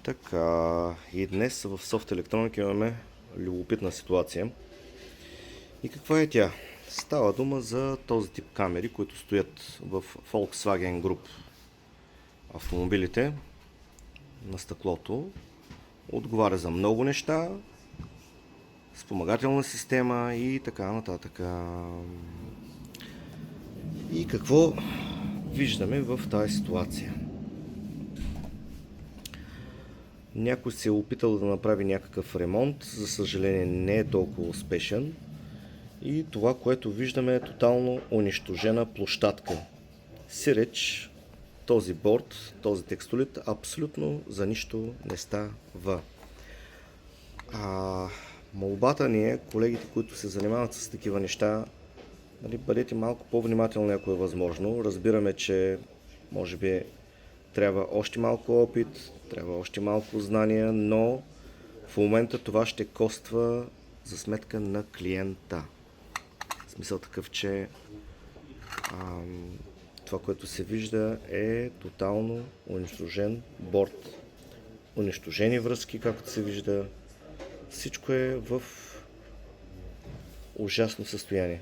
Така, и днес в Soft Electronic имаме любопитна ситуация. И каква е тя? Става дума за този тип камери, които стоят в Volkswagen Group автомобилите на стъклото. Отговаря за много неща, спомагателна система и така нататък. И какво виждаме в тази ситуация? Някой се е опитал да направи някакъв ремонт, за съжаление не е толкова успешен. И това, което виждаме, е тотално унищожена площадка. Сиреч този борд, този текстолит абсолютно за нищо не става. Молбата ни е, колегите, които се занимават с такива неща, бъдете малко по-внимателни, ако е възможно. Разбираме, че може би трябва още малко опит, трябва още малко знания, но в момента това ще коства за сметка на клиента. В смисъл такъв, че това, което се вижда, е тотално унищожен борд. Унищожени връзки, както се вижда. Всичко е в ужасно състояние.